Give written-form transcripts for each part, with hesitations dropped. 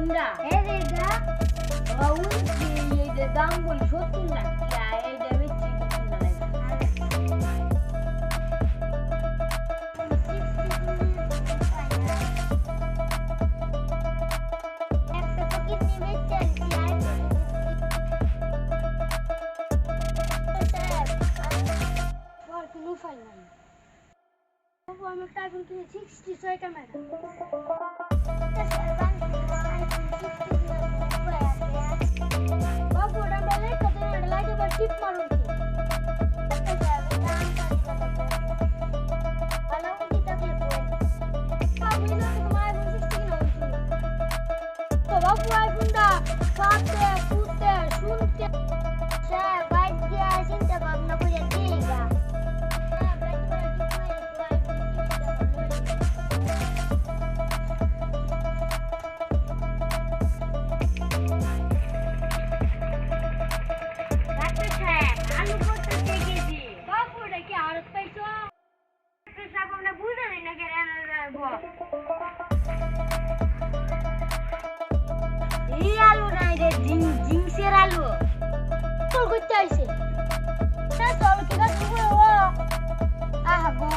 Honda এইটা দাম বলি 70 লাখ এইটা বেচছি আমি একটা iPhone কিনে 66 ক্যামেরা বাবু ওটা বলে কত লাইট এবার টিপ মারুন ভালো কি তাকলে বাবু না তোমার iPhone 16 কিনা হইছিল তো বাবু iPhone-টা কাটতে কুটতে শুনতে সে বাইক দিয়ে চিন্তা ভাবনা করে দিগা আলু নাই রে জিংসের আলু তোর করতে আইছে না তোর কি কাজ করে ও আহা গো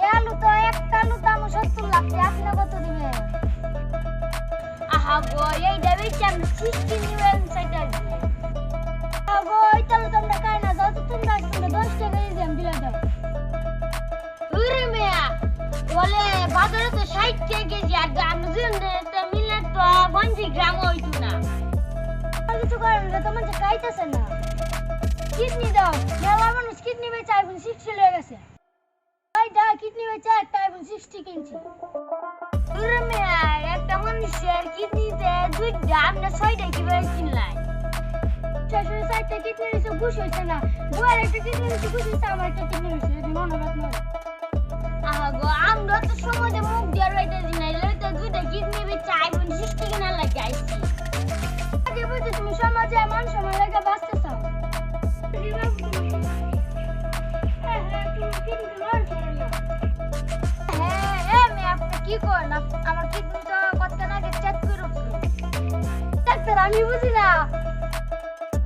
এই আলু তো একটা আলু দাম 70 লাখ আপনি কত দিবে আহা গো এই দেবে চান 16 নিবেন সেটা আহা গো এটা তো তোমরা কাই না দাও তো তোমরা 10 টাকা দিলাম দিলা দাও উরে মিয়া বলে বাজারে তো 60 টাকা কেজি আর গামজুন তো মিলে তো 50 গ্রাম হইতো না আর কিছু করেন না তোমার যে খাইতেছে না কিডনি দাও মেলা মানুষ কিডনি বেচে iPhone 60 লয়ে গেছে ভাই দা কিডনি বেচে একটা iPhone 60 কিনছি উরে মিয়া একটা মানুষের কিডনিতে দুইটা আপনি 6টা কিভাবে কিনলাই শ্বশুর সাইডটা কিডনি রইছে খুশি হইছে না দুয়ার একটা কিডনি রইছে খুশি হইছে আমার একটা কিডনি রইছে যদি মনে রাখ না আহা গো আমরা তো সময় মুখ দিয়ে রইতে দিনাই লইতে দুইটা কিডনি বেচে iPhone 60 কিনা লাগে আইছি আগে বুঝি তুমি সমাজে মান সম্মান লাগা বাঁচতে চাও কি করেন আমার কিডনি তো কতক্ষণ আগে চেক করে ডাক্তার আমি বুঝি না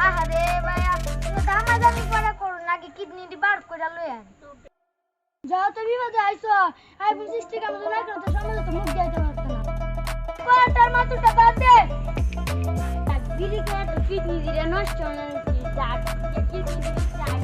আহারে ভাইয়া তুমি দামাদামি করা করুন আগে কিডনিটি বার করে লইয়েন যাও তো বিবাদে আইসো iPhone 60 কেমন না করতে সমাজে তো মুখ দিতে পারতো না কোয়ার্টার মাত্রটা বাদ দে বিড়ি করে তো কিডনি দিলে নষ্ট হয়ে যাচ্ছে যাক কিডনি দিলে চাই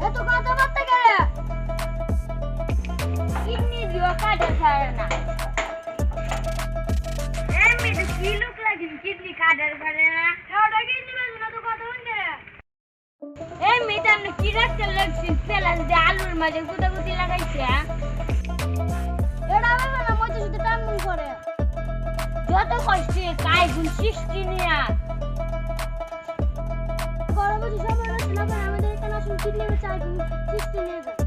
এত কথা বলতে গেলে কিডনি দিও কাটে ছাড়ে না এমনি তো কি লোক লাগে কিডনি কাটার পারে না ওটা কিডনি বেজে না তো কথা বলতে এমনি তো আপনি কি রাখতে লাগছেন ফেলা যে আলুর মাঝে গুদাগুদি লাগাইছে এটা হবে না মধ্যে শুধু টানমুন করে যত কষ্টে iPhone 60 নিয়া বড় বুঝি সবার আছে না আমাদের এখানে আসুন কিডনি বেচে iPhone 60 নিয়ে যায়